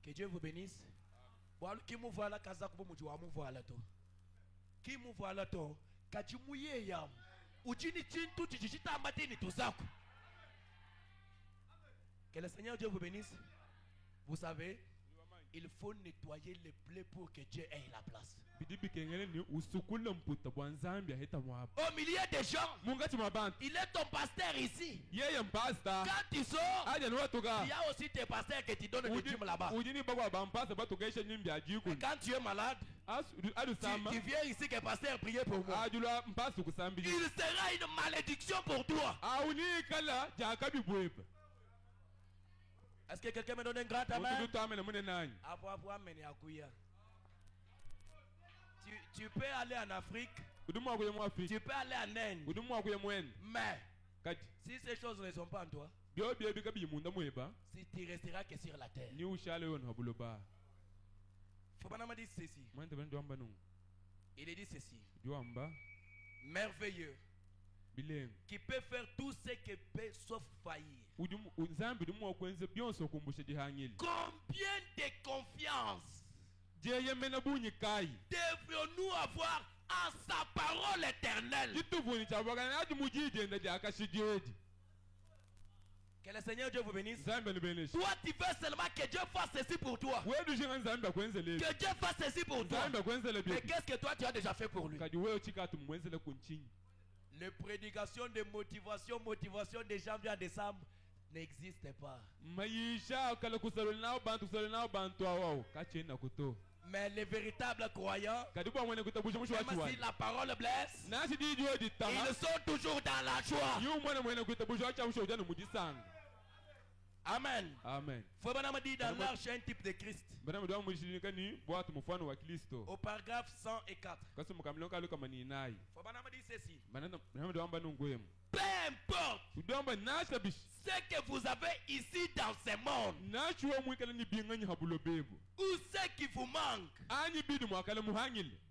Que Dieu vous bénisse. Qui me voit là, qui me voit là, que le Seigneur Dieu vous bénisse. Vous savez, il faut nettoyer les plaies pour que Dieu ait la place. Au milieu des gens, il est ton pasteur ici. Quand tu sors, il y a aussi tes pasteurs qui te donnent du dîme là-bas. Et quand tu es malade, tu viens ici que pasteur prier pour moi. Il sera une malédiction pour toi. Est-ce que quelqu'un me donne un grand amen? Tu peux aller en Afrique, tu peux aller en Inde, mais si ces choses ne sont pas en toi, si tu resteras que sur la terre. Faut dire ceci. Il est dit ceci. Merveilleux. Qui peut faire tout ce qu'il peut sauf faillir. Combien de confiance devrions-nous avoir en sa parole éternelle? Que le Seigneur Dieu vous bénisse. Toi, tu veux seulement que Dieu fasse ceci pour toi. Que Dieu fasse ceci pour toi. Mais qu'est-ce que toi tu as déjà fait pour lui? Les prédications de motivation de janvier à décembre n'existent pas. Mais les véritables croyants, même si la parole blesse, ils sont toujours dans la joie. Amen. Amen. Faut me dire dans l'arche un type de Christ. Au paragraphe 104. Faut me dire ceci. Peu importe ce que vous avez ici dans ce monde, ou ce qui vous manque,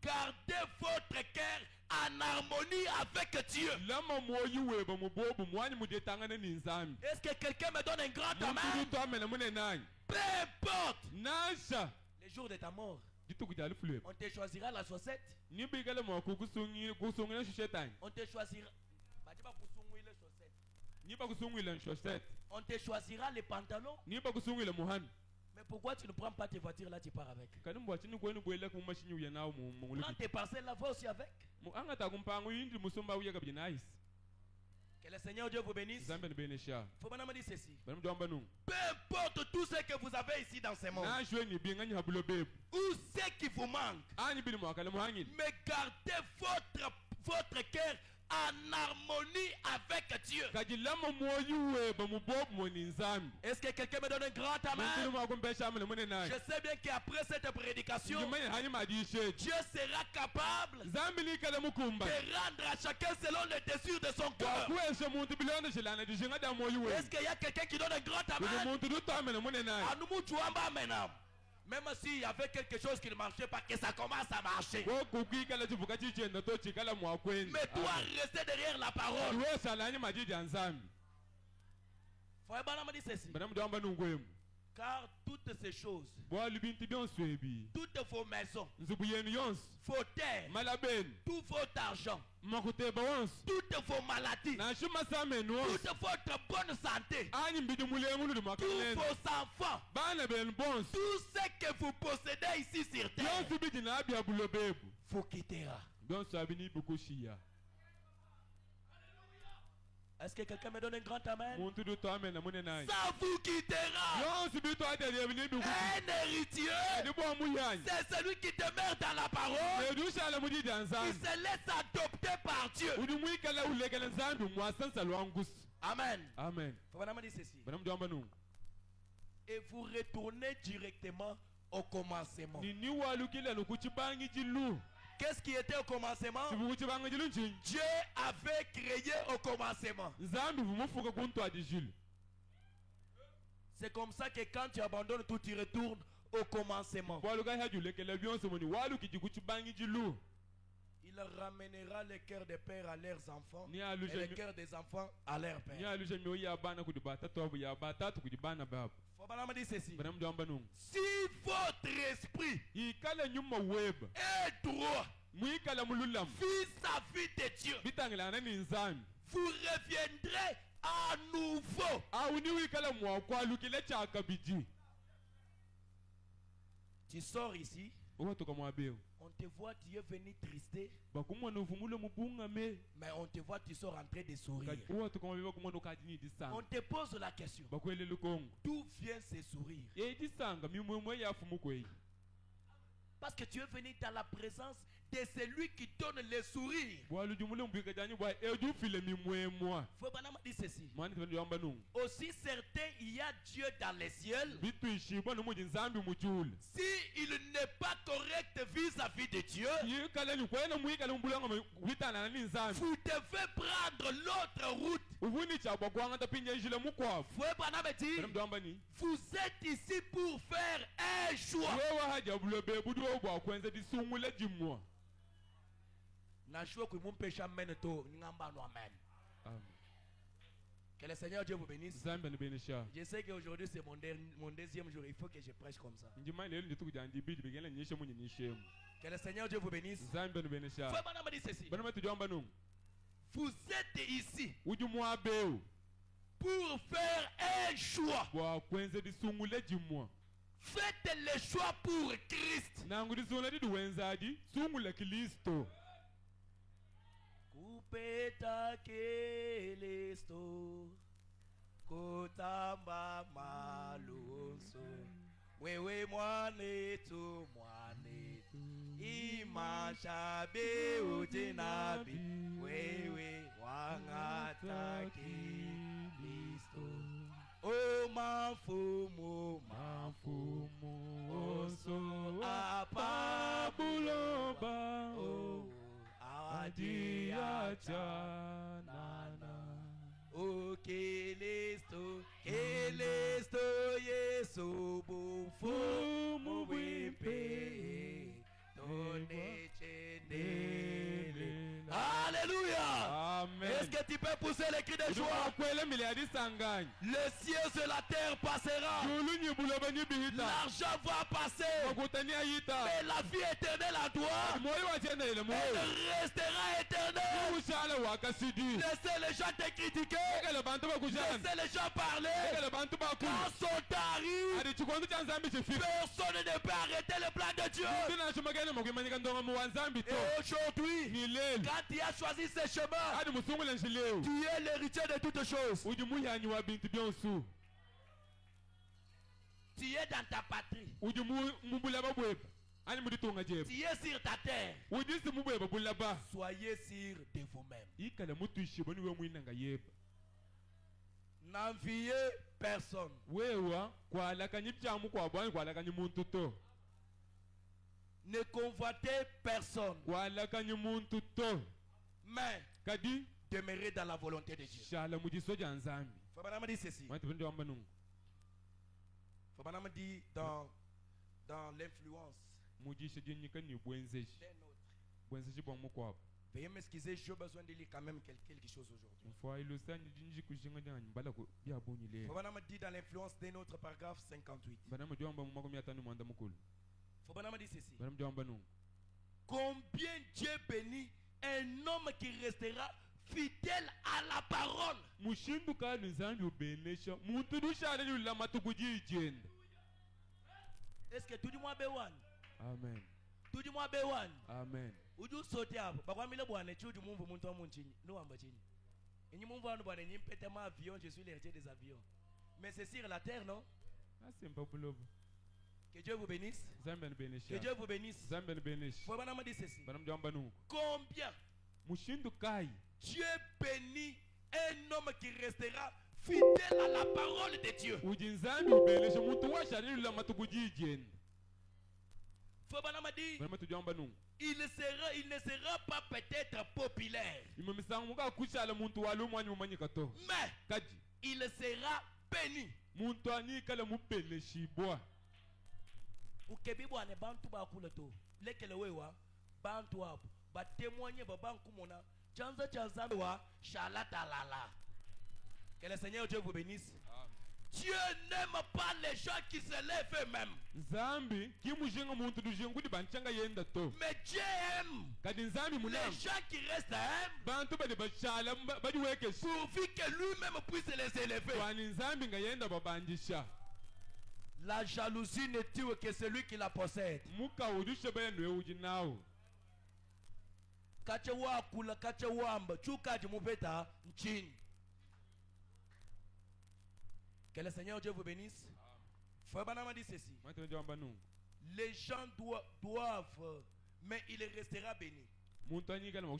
gardez votre cœur en harmonie avec Dieu. Est-ce que quelqu'un me donne un grand amen? Peu importe les jours de ta mort, on te choisira la chaussette. On te choisira. On te choisira les pantalons. Mais pourquoi tu ne prends pas tes voitures là, tu pars avec? Prends tes parcelles là, va aussi avec. Que le Seigneur Dieu vous bénisse. Faut me dire ceci. Peu importe tout ce que vous avez ici dans ce monde, ou ce qui vous manque, mais gardez votre cœur en harmonie avec Dieu. Est-ce que quelqu'un me donne un grand amen? Je sais bien qu'après cette prédication, Dieu sera capable de rendre à chacun selon le désir de son cœur. Est-ce qu'il y a quelqu'un qui donne un grand amen? Même s'il y avait quelque chose qui ne marchait pas, que ça commence à marcher. Mais toi, restez derrière la parole. Faut me dire ceci. Car toutes ces choses, toutes vos maisons, vos terres, tout votre argent, toutes vos maladies, toute votre bonne santé, tous vos enfants, tout ce que vous possédez ici sur terre, vous quittera. Est-ce que quelqu'un me donne un grand amen? Ça vous quittera. Un héritier, c'est celui qui demeure dans la parole. Il se laisse adopter par Dieu. Amen. Amen. Faut vraiment dire ceci. Et vous retournez directement au commencement. Qu'est-ce qui était au commencement? Dieu avait créé au commencement. C'est comme ça que quand tu abandonnes tout, tu retournes au commencement. Il Il ramènera les cœurs des pères à leurs enfants et les cœurs des enfants à leurs pères. Faut pas me dire ceci. Si votre esprit est droit vis-à-vis de Dieu, vous reviendrez à nouveau. Tu sors ici, on te voit, tu es venu trister, mais on te voit, tu sors en train de sourire. On te pose la question, d'où vient ce sourire? Parce que tu es venu dans la présence de celui qui donne le sourire. Faut pas dire ceci. Aussi certain il y a Dieu dans les ciels, si il n'est pas correct vis-à-vis de Dieu, vous devez prendre l'autre route. Vous êtes ici pour faire un choix. Que le Seigneur Dieu vous bénisse. Je sais qu'aujourd'hui c'est mon deuxième jour. Il faut que je prêche comme ça. Que le Seigneur Dieu vous bénisse. Vous êtes ici pour faire un choix. Faites le choix pour Christ. Kupeta kelisto kutamba malunso wewe mwanetu imashabe utinabi wewe wangata kelisto o mafumu oso apabuloba adiachanana o kelisto yesu bufumu wimpe tone chendele. Alléluia. Amen. Est-ce que tu peux pousser les cris de joie? Le ciel sur la terre passera. L'argent va passer. Mais la vie éternelle à toi, elle restera éternelle. Laissez les gens te critiquer. Laissez les gens parler. Quand son temps arrive, personne ne peut arrêter le plan de Dieu. Et aujourd'hui, quand tu as choisi ce chemin, tu es l'héritier de toutes choses. Tu es dans ta patrie. Tu es sur ta terre. Soyez sûr de vous-même. N'enviez personne. Ne convoitez personne. Mais demeurez dans la volonté de Dieu. Faut pas me dire ceci. Faut pas me dire dans l'influence. Veuillez m'excuser, j'ai besoin de lire quand même quelque chose aujourd'hui. Faut pas me dire dans l'influence d'un autre paragraphe 58. Faut pas me dire ceci. Combien Dieu bénit un homme qui restera fidèle à la parole. Est-ce que tout le monde béwan? Amen. Tout le monde béwan? Amen. Uju sotia bakwa mile bwana chuju mumvu muntu wa munchini no amba chini. Enyi mumvu anu bwana enyi mpete ma avion, je suis l'héritier des avions. Mais c'est sur la terre, non? Que Dieu vous bénisse. Que Dieu vous bénisse. Faut pas me dire ceci. Combien Dieu bénit un homme qui restera fidèle à la parole de Dieu. Faut pas me dire. Il ne sera pas peut-être populaire. Mais il sera béni. Ukebi bwana bantu bakula to lekele wewa bantu hapo ba témoigner baba nkumona chanza chanza wa shalatalala. Que le Seigneur Dieu vous bénisse. Dieu n'aime pas les gens qui se lèvent eux-mêmes. Mais Dieu aime les gens qui restent humbles pourvu que lui-même puisse les élever. La jalousie ne tue que celui qui la possède. Que le Seigneur Dieu vous bénisse. Frère Branham dit ceci. Les gens doivent, mais il restera béni. Et maintenant,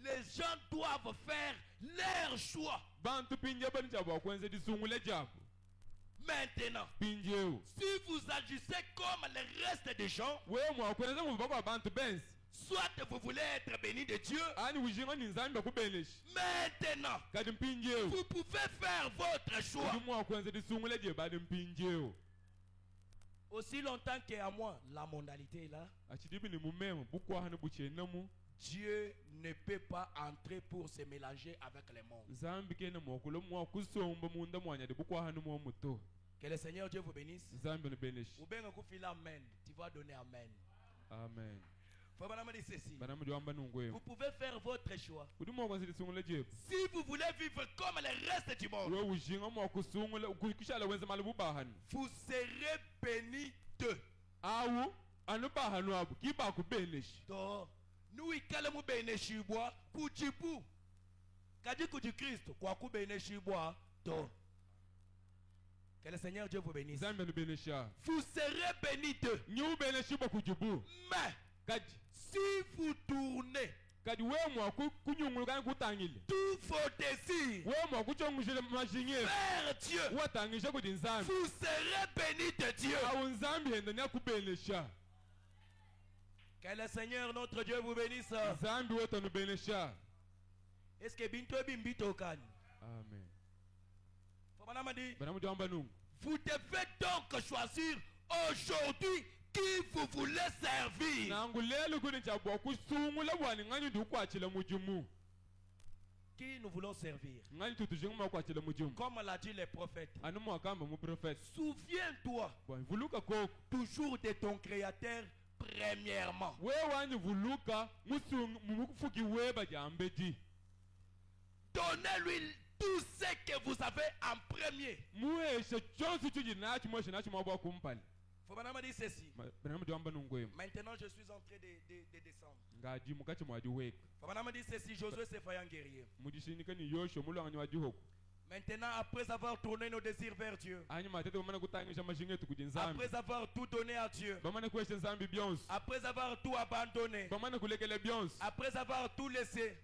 les gens doivent faire leur choix. Maintenant, si vous agissez comme le reste des gens, soit vous voulez être béni de Dieu, maintenant, vous pouvez faire votre choix. Aussi longtemps qu'à moi, la mondialité est là, Dieu ne peut pas entrer pour se mélanger avec les mondes. Que le Seigneur Dieu vous bénisse. Ou bien amen. Tu vas donner amen. Amen. Vous pouvez faire votre choix. Si vous voulez vivre comme le reste du monde, vous serez bénis d'eux. Nous ikalemu beneshibwa kujibu kaji kuji Kristo kwa kubeneshibwa to. Que le Seigneur Dieu vous bénisse. Vous serez bénis d'eux. Mais si vous tournez tous vos désirs vers Dieu, vous serez bénis de Dieu. Que le Seigneur notre Dieu vous bénisse. Est-ce que binto bimbito kan? Amen. Vous devez donc choisir aujourd'hui qui vous voulez servir. Qui nous voulons servir? Comme l'a dit les prophètes. Souviens-toi toujours de ton Créateur premièrement. Donnez-lui tout ce que vous avez en premier. Faut dire ceci. Maintenant je suis en train de descendre. Faut dire ceci, Josué s'est fait un guerrier. Maintenant, après avoir tourné nos désirs vers Dieu, après avoir tout donné à Dieu, après avoir tout abandonné, après avoir tout laissé,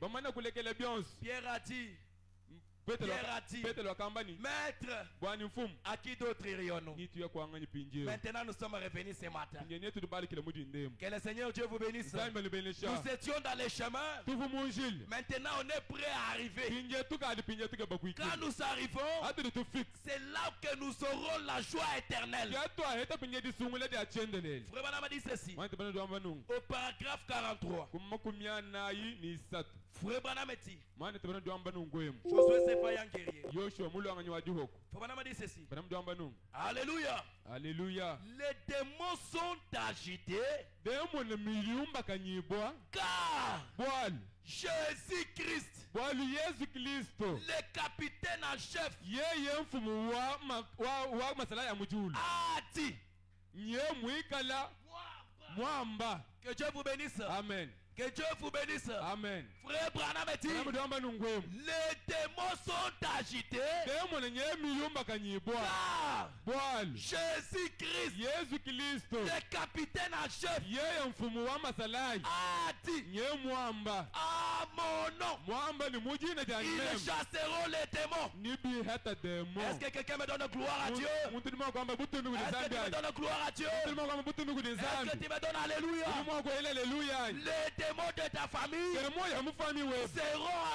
Pierre a dit, Maître, à qui d'autre irions-nous? Maintenant nous sommes revenus ce matin. Que le Seigneur Dieu vous bénisse. Nous étions dans les chemins. Maintenant on est prêt à arriver. Quand nous arrivons, c'est là que nous aurons la joie éternelle. Frère Branham dit ceci. Au paragraphe 43. Frère Branham dit, Josué s'est fait un guerrier. Frère Branham dit ceci. Alléluia. Alléluia. Les démons sont agités car Jésus-Christ, le capitaine en chef, a dit, que Dieu vous bénisse. Amen. Que Dieu vous bénisse. Amen. Frère Branham dit, les démons sont agités car Jésus-Christ, le capitaine en chef, a dit, à mon nom, ils chasseront les démons. Est-ce que quelqu'un me donne gloire à Dieu? Est-ce que tu me donnes gloire à Dieu? Est-ce que tu me donnes alléluia? Les démons de ta famille seront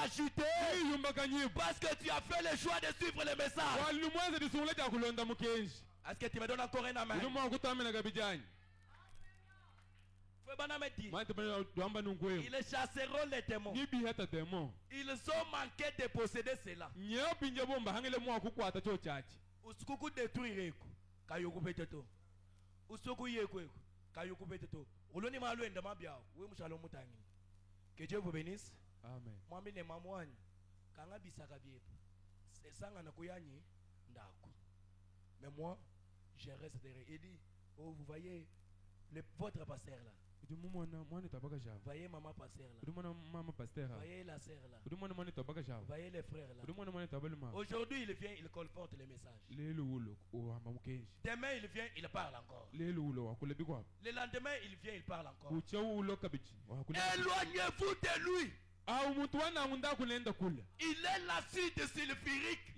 agités parce que tu as fait le choix de suivre le message. Est-ce que tu me donnes encore un amen? Ils chasseront les démons. Ils ont manqué de posséder cela. Usukuku détruire kayoku peteto. Usuku yeko kayoku peteto. Oloni malu endama bia. We mushalo mutangi. Que Dieu vous bénisse. Amen. Mwami ne mamwani. Kanga bisaka bietu. C'est ça ngana kuyanyi ndaku. Mais moi, je reste derrière. Il dit, oh vous voyez votre pasteur là. Voyez maman pasteur là. Voyez la sœur là. Voyez les frères là. Aujourd'hui il vient, il colporte les messages. Demain il vient, il parle encore. Le lendemain il vient, il parle encore. Éloignez-vous de lui. Il est l'acide sulfurique.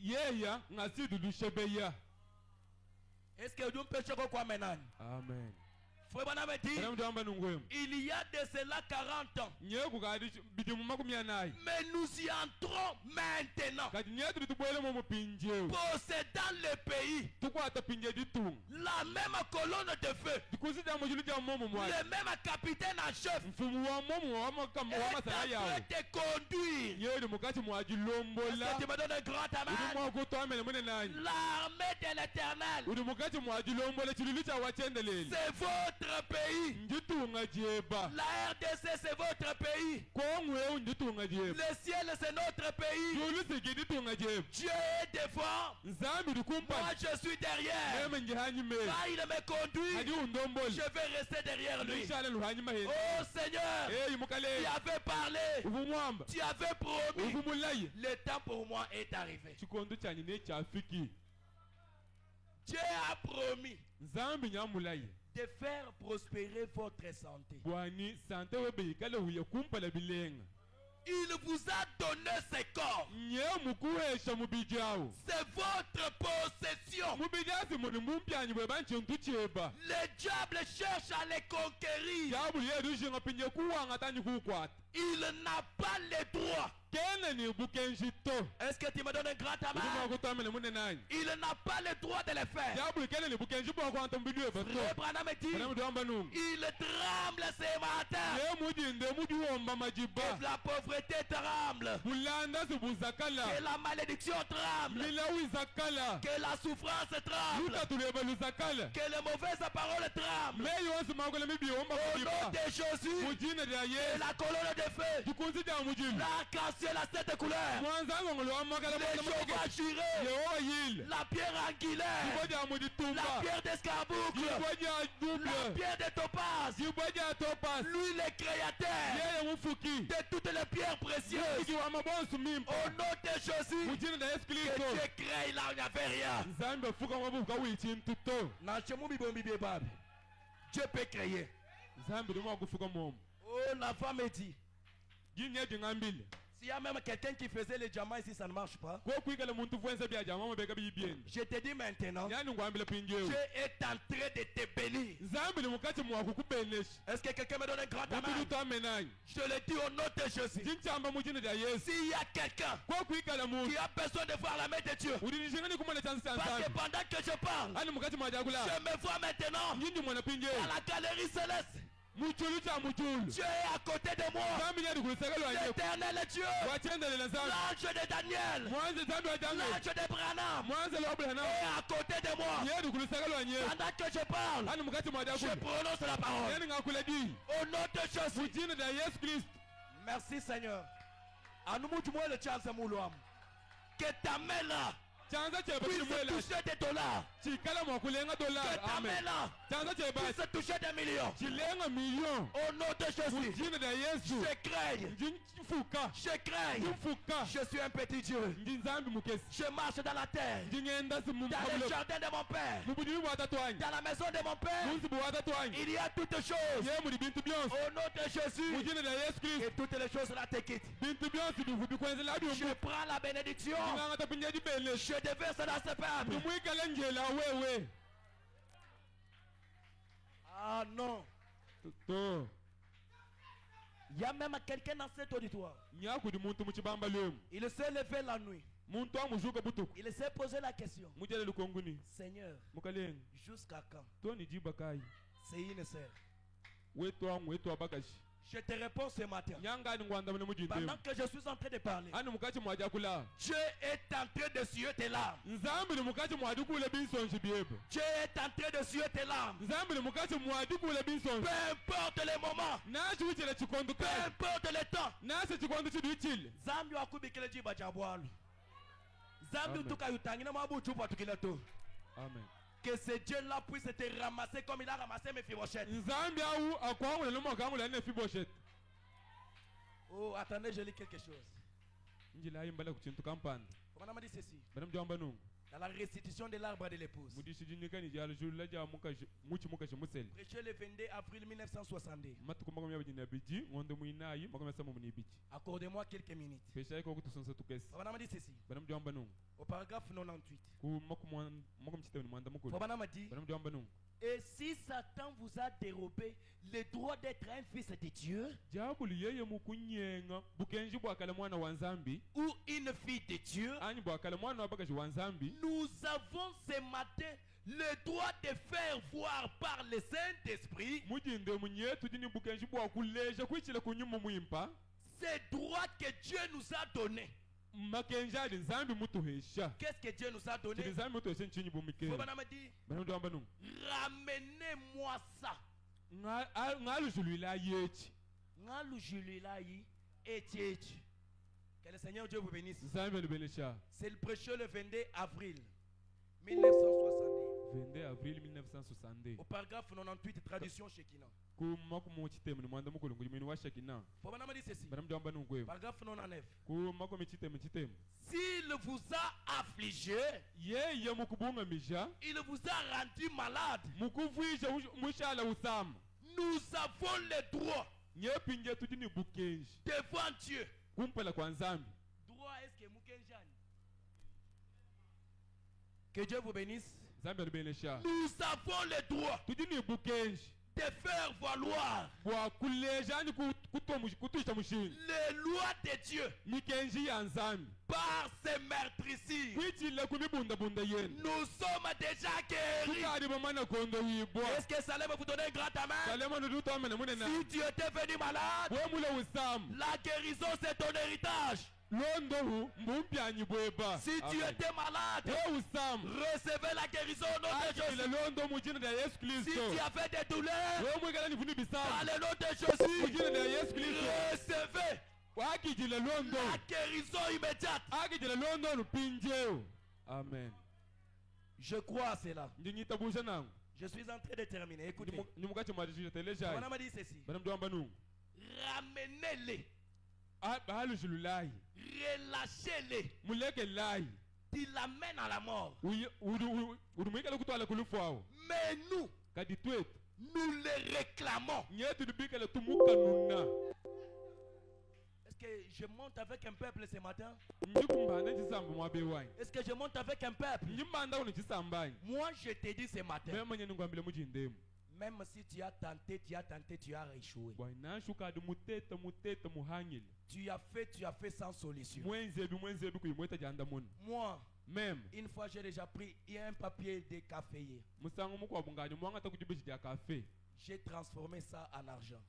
Est-ce que Dieu peut choquer quoi maintenant? Amen. Il y a de cela 40 ans. Mais nous y entrons maintenant. Possédant le pays. La même colonne de feu. Le même capitaine en chef. Est en train de conduire. Est-ce que tu me donnes un grand amen? L'armée de l'éternel. C'est votre pays. La RDC c'est votre pays. Le ciel c'est notre pays. Dieu est devant. Moi je suis derrière. Quand il me conduit, je vais rester derrière lui. Oh Seigneur, tu avais parlé, tu avais promis. Le temps pour moi est arrivé. Dieu a promis de faire prospérer votre santé. Il vous a donné ses corps. C'est votre possession. Le diable cherche à les conquérir. Il n'a pas le droit. Est-ce que tu me donnes un grand amen? Il n'a pas le droit de le faire. Frère Branham dit, il tremble ce matin. Que la pauvreté tremble. Que la malédiction tremble. Que la souffrance tremble. Que les mauvaises paroles tremblent. Au nom de Jésus, et la colonne de feu, l'arc-en-ciel à cette couleur, les chevaux jurés, la pierre angulaire, la pierre d'escarboucle, la pierre de topaz, lui le créateur de toutes les pierres précieuses. Au nom de Jésus, que Dieu crée là où il n'y avait rien. Dieu peut créer. Oh, la femme dit, s'il y a même quelqu'un qui faisait les diamants ici, ça ne marche pas. Je te dis maintenant, Dieu est en train de te bénir. Est-ce que quelqu'un me donne un grand amen? Je le dis au nom de Jésus. S'il y a quelqu'un qui a besoin de voir la main de Dieu, parce que pendant que je parle, je me vois maintenant à la galerie céleste. Dieu est à côté de moi. L'éternel Dieu. L'ange de Daniel. L'ange de Branham est à côté de moi. Pendant que je parle, je prononce la parole. Au nom de Jésus. Merci Seigneur. Que ta main là puisse toucher des dollars. Que ta main là puisse toucher des millions. Au nom de Jésus, je crains. Je suis un petit Dieu. Je marche dans la terre, dans le jardin de mon père, dans la maison de mon père. Il y a toutes choses. Au nom de Jésus, et toutes les choses là te quittent. Je prends la bénédiction. Je déverse dans ce peuple. Ah non. Il y a même quelqu'un dans cet auditoire. Il s'est levé la nuit. Il s'est posé la question. Seigneur, jusqu'à quand? C'est une sœur. Je te réponds ce matin. Pendant que je suis en train de parler, Dieu est en train de suer tes larmes. Dieu est en train de suer tes larmes. Peu importe les moments, peu importe le temps. Zambi wakubikile jiba jabwalu. Zambi tukayutangina mabuchu patukilato. Amen. Que ce Dieu-là puisse te ramasser comme il a ramassé mes Mephibosheth. Oh, attendez, je lis quelque chose. Comment on m'a dit ceci? Dans la restitution de l'arbre de l'épouse. Prêché le 22 avril 1962. Accordez-moi quelques minutes. On m'a dit ceci. Au paragraphe 98. On m'a dit. Et si Satan vous a dérobé le droit d'être un fils de Dieu, ou une fille de Dieu, nous avons ce matin le droit de faire voir par le Saint-Esprit ces droits que Dieu nous a donnés. Qu'est-ce que Dieu nous a donné? Ramenez-moi ça. Que le Seigneur Dieu vous bénisse. C'est le prêcheur le 22 avril 1962. Au paragraphe 98, traduction Shekinah. Faut pas dire ceci. Paragraphe 99. S'il vous a affligé, il vous a rendu malade, nous avons le droit devant Dieu. Droit est-ce que Mukenjani? Que Dieu vous bénisse. Nous avons le droit de faire valoir les lois de Dieu par ces meurtrissures. Nous sommes déjà guéris. Est-ce que ça va vous donner un grand amen? Si tu étais venu malade, la guérison c'est ton héritage. Si tu étais malade, recevez la guérison au nom de Jésus. Si tu avais des douleurs, dans le nom de Jésus, recevez la guérison immédiate. Amen. Je crois à cela. Je suis en train de terminer. Écoutez. On m'a dit ceci. Ramenez-les. Relâchez-les. Tu l'amènes à la mort. Mais nous, nous les réclamons. Est-ce que je monte avec un peuple ce matin? Est-ce que je monte avec un peuple? Moi je te dis ce matin, même si tu as tenté, tu as échoué. Tu as fait sans solution. Moi, même une fois j'ai déjà pris un papier décaféié. J'ai transformé ça en argent.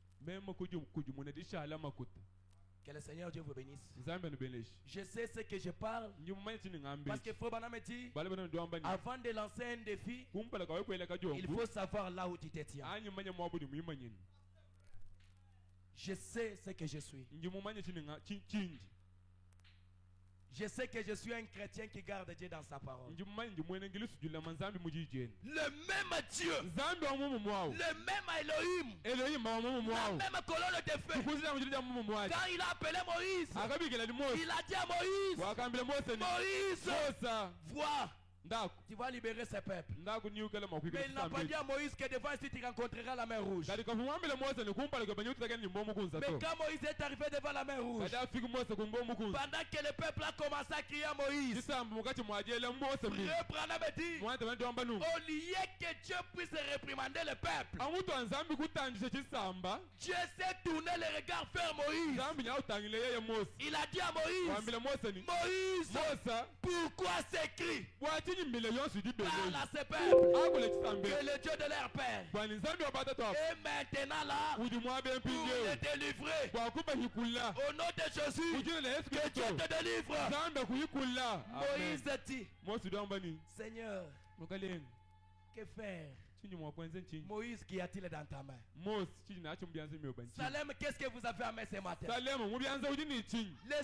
Que le Seigneur Dieu vous bénisse. Je sais ce que je parle. Parce que Frobana me dit, avant de lancer un défi, il faut savoir là où tu te tiens. Je sais ce que je suis. Je sais que je suis un chrétien qui garde Dieu dans sa parole. Le même Dieu, le même Elohim, la même colonne de feu. Quand il a appelé Moïse, il a dit à Moïse, Moïse, vois, tu vas libérer ce peuple. Mais il n'a pas dit à Moïse que devant ici tu rencontreras la mer rouge. Mais quand Moïse est arrivé devant la mer rouge, pendant que le peuple a commencé à crier à Moïse, Branham dit, au lieu que Dieu puisse réprimander le peuple, Dieu s'est tourné le regard vers Moïse. Il a dit à Moïse, Moïse, pourquoi ces cris? parle à ce peuple que le Dieu de leur père est maintenant là pour les délivrer. Au nom de Jésus, que Dieu te délivre. Moïse dit, Seigneur, que faire? Moïse, qui a-t-il dans ta main? Salem, qu'est-ce que vous avez amené ce matin? Les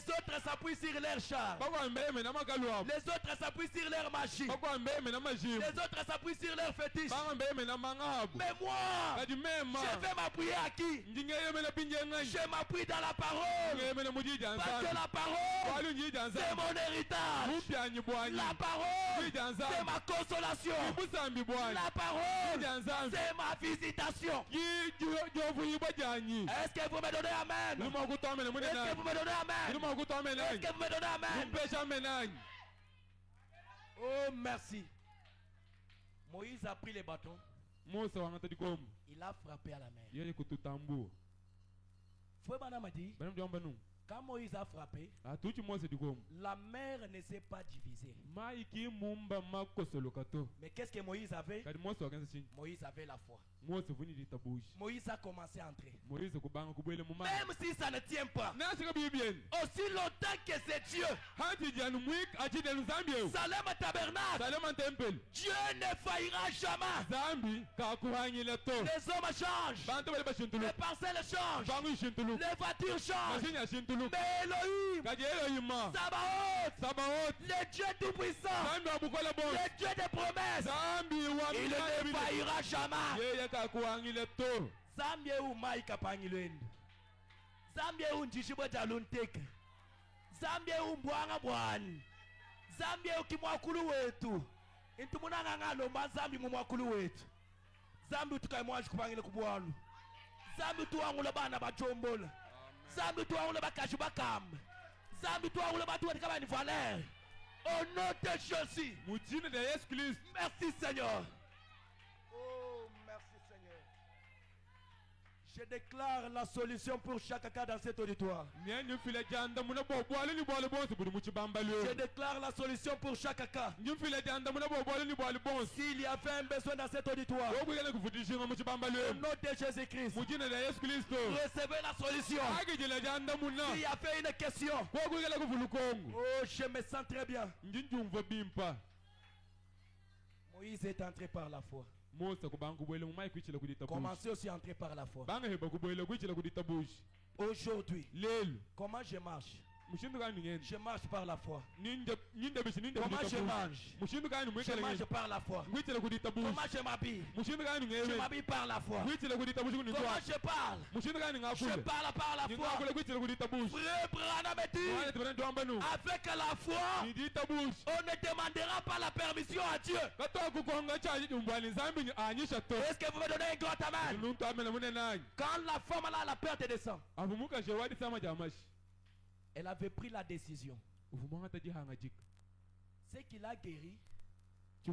autres s'appuient sur leur char. Les autres s'appuient sur leur machine. Les autres s'appuient sur leur fétiche. Mais moi, je vais m'appuyer à qui? Je m'appuie dans la parole. Parce que la parole, c'est mon héritage. La parole, c'est ma consolation. La parole, c'est ma visitation. Est-ce que vous me donnez amen? Est-ce que vous me donnez amen? Est-ce que vous me donnez amen? Oh, merci. Moïse a pris les bâtons. Il a frappé à la mer. Frère Branham a dit, quand Moïse a frappé, la mer ne s'est pas divisée. Mais qu'est-ce que Moïse avait? Moïse avait la foi. Moïse a commencé à entrer. Même si ça ne tient pas, aussi longtemps que c'est Dieu, Salem Tabernacle, Dieu ne faillira jamais. Les hommes changent, les parcelles changent, les voitures changent. Mais Elohim, Sabaoth, le Dieu tout-puissant, le Dieu des promesses, il ne faillira jamais. Zambie ou Maïka Pangilwen, Zambie ou Njishibo Jaluntek, Zambie ou Mbwanga Bwan, Zambie ou Kimwakulu wetu, Intumunanga ngalo ma Zambie mwakulu wetu, Zambie tukaimwaji kupangile kubwalu, Zambie tuwangula bana bachombola, Zambie tuwangula bakashu bakamba, Zambie tuwangula batu watikaba ni valeur. Au nom de Jésus, merci Seigneur. Je déclare la solution pour chaque cas dans cet auditoire. Je déclare la solution pour chaque cas. S'il y avait un besoin dans cet auditoire, au nom de Jésus-Christ, recevez la solution. S'il y avait une question, oh, je me sens très bien. Moïse est entré par la foi. Commencez aussi à entrer par la foi. Aujourd'hui, comment je marche? Je marche par la foi. Comment je mange? Je mange par la foi. Comment je m'habille? Je m'habille par la foi. Comment je parle? Je parle par la foi. Frère Branham dit, avec la foi, on ne demandera pas la permission à Dieu. Est-ce que vous me donnez un grand amen? Quand la femme a la peur de descendre, elle avait pris la décision. Ce qui l'a guéri, c'est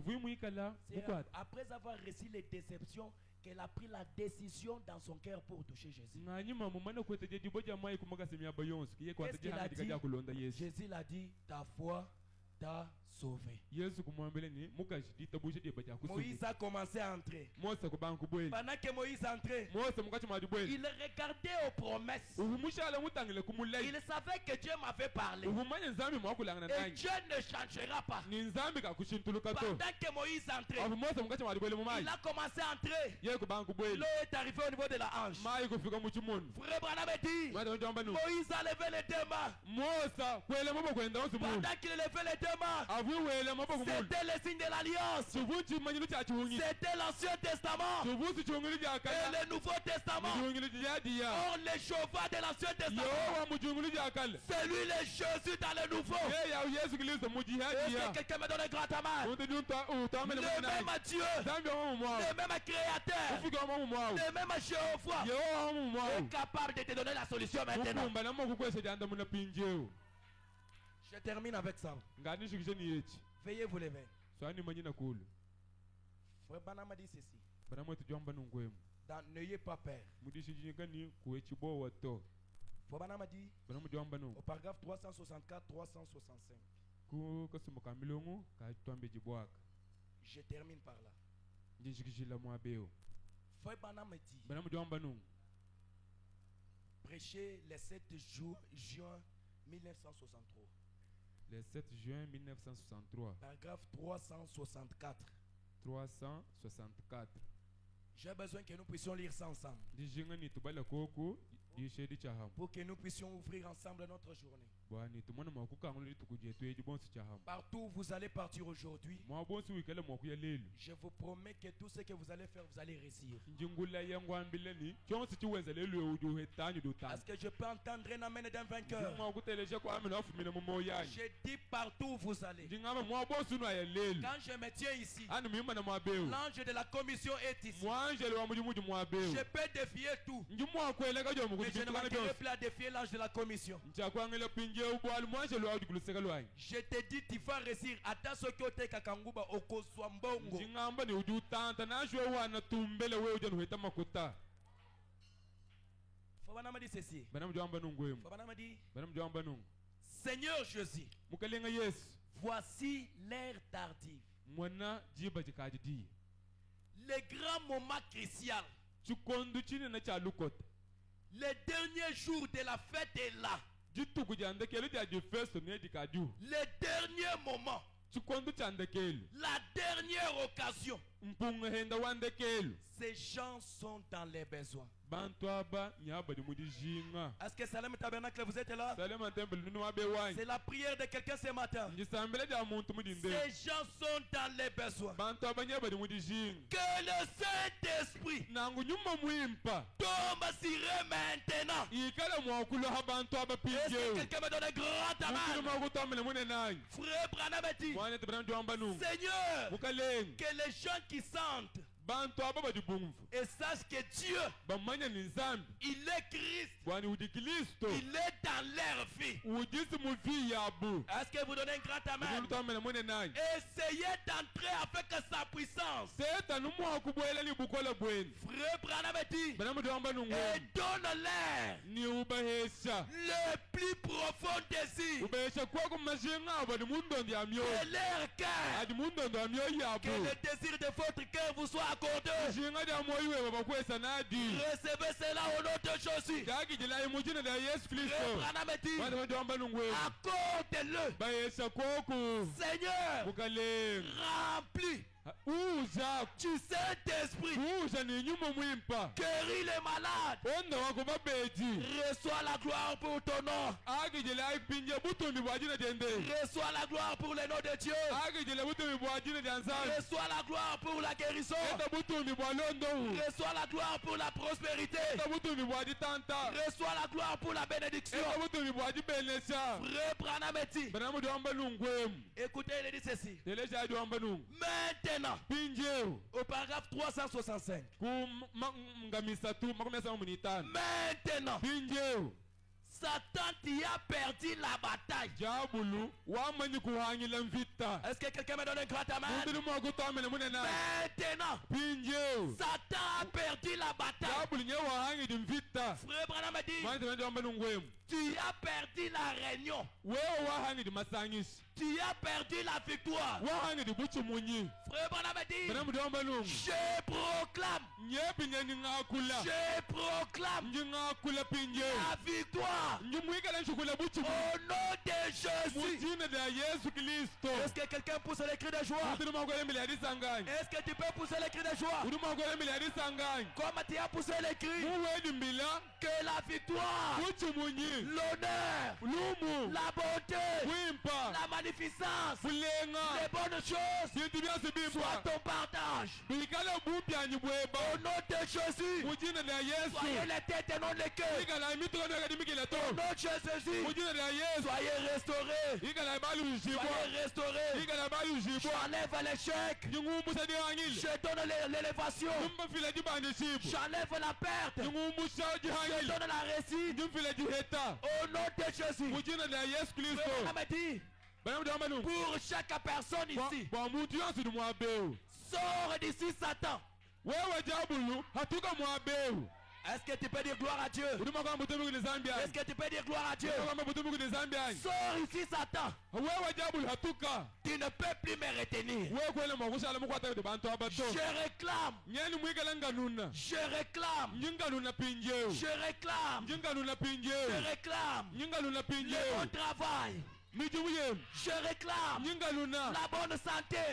après avoir reçu les déceptions qu'elle a pris la décision dans son cœur pour toucher Jésus. Qu'est-ce qu'il a dit? Jésus l'a dit, ta foi t'a sauvé. Moïse a commencé à entrer. Pendant que Moïse entrait, il regardait aux promesses. Il savait que Dieu m'avait parlé. Et Dieu ne changera pas. Pendant que Moïse entrait, il a commencé à entrer. L'eau est arrivée au niveau de la hanche. Frère Branham dit, Moïse a levé les deux mains. Pendant qu'il levait les deux mains, c'était le signe de l'alliance. C'était l'Ancien Testament et le Nouveau Testament. Or, le cheval de l'Ancien Testament, c'est lui le Jésus dans le Nouveau. Est-ce que quelqu'un me donne un grand amen? Le même Dieu, le même Créateur, le même Jéhovah est capable de te donner la solution maintenant. Je termine avec ça. Veuillez vous lever. Frère Branham a dit ceci. N'ayez pas peur. Frère Branham a dit au paragraphe 364-365. Je termine par là. Frère Branham me dit, prêcher le 7 juin 1963. Le 7 juin 1963. Paragraphe 364. 364. J'ai besoin que nous puissions lire ça ensemble. Pour que nous puissions ouvrir ensemble notre journée. Partout où vous allez partir aujourd'hui, je vous promets que tout ce que vous allez faire, vous allez réussir. Est-ce que je peux entendre un amen d'un vainqueur? Je dis partout où vous allez. Quand je me tiens ici, l'ange de la commission est ici. Je peux défier tout. Mais je ne m'arrêterai plus à défier l'ange de la commission. Je te dis, tu vas réussir. Attends ce que tu as kakanguba okoswa mbongo. Fabana m'a dit ceci. Fabana dit, Seigneur Jésus, voici l'ère tardive. Le grand moment crucial. Le dernier jour de la fête est là. Le dernier moment. La dernière occasion. Ces gens sont dans les besoins. Est-ce que Salem Tabernacle, vous êtes là? C'est la prière de quelqu'un ce matin. Ces gens sont dans les besoins. Que le Saint-Esprit tombe sur eux maintenant. Est-ce que quelqu'un me donne un grand amen? Frère Branham dit, Seigneur, que les gens qui sentent et sache que Dieu, il est Christ, il est dans leur vie. Est-ce que vous donnez un grand amen? Essayez d'entrer avec sa puissance. Frère Branham dit, et donne-leur le plus profond désir de leur cœur, que le désir de votre cœur vous soit accordé. Recevez cela au nom de Jésus. Frère Branham dit, accorde-le. Seigneur, remplis du Saint-Esprit, guéris les malades, reçois la gloire pour ton nom, reçois la gloire pour le nom de Dieu, reçois la gloire pour la guérison, reçois la gloire pour la prospérité, reçois la gloire pour la bénédiction. Frère Branham dit, écoutez, il dit ceci. Maintenant, au paragraphe 365. Maintenant, Satan t'y a perdu la bataille. Est-ce que quelqu'un me donne un grand amen? Maintenant, Satan a perdu la bataille. Frère Branham dit, tu as perdu la réunion. Tu as perdu la victoire. Frère Branham dit, je proclame la victoire au nom de Jésus. Est-ce que quelqu'un pousse les cris de joie? Est-ce que tu peux pousser les cris de joie? Comme tu as poussé les cris, que la victoire, l'honneur, la bonté, la magnificence, les bonnes choses soient ton partage. Au nom de Jésus, soyez les têtes et non les cœurs. Au nom de Jésus, soyez restaurés. Soyez restaurés. J'enlève l'échec. Je donne l'élévation. J'enlève la perte. Je donne la réussite. Au nom de Jésus. Pour chaque personne ici, sors d'ici Satan. Est-ce que tu peux dire gloire à Dieu? Est-ce que tu peux dire gloire à Dieu? Sors ici, Satan. Tu ne peux plus me retenir. Je réclame. Je réclame. Je réclame. Je réclme le bon travail. Je réclame la bonne santé.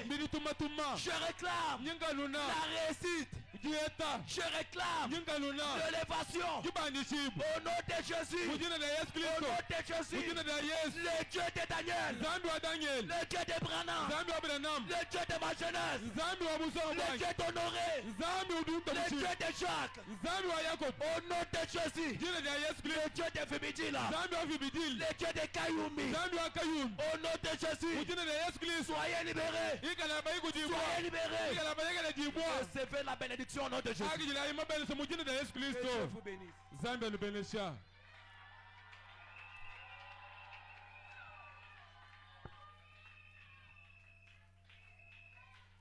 Je réclame la réussite. Je réclame l'élévation. Au nom de Jésus. Au nom de Jésus. Le Dieu de Daniel. Le Dieu de Branham. Le Dieu de ma jeunesse. Le Dieu d'Honoré. Le Dieu de Jacques. Au nom de Jésus. Le Dieu de Fibidila. Le Dieu de Kayumi. Au nom de Jésus. Soyez libérés. Soyez libérés. Recevez la bénédiction au nom de Jésus. Que Dieu vous bénisse.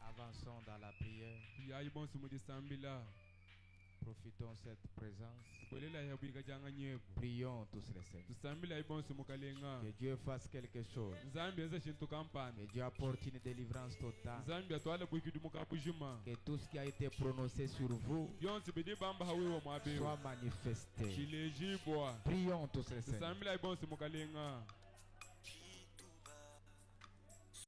Avançons dans la prière. Profitons de cette présence. Prions tous les saints. Que Dieu fasse quelque chose. Que Dieu apporte une délivrance totale. Que tout ce qui a été prononcé sur vous soit manifesté. Prions tous les saints.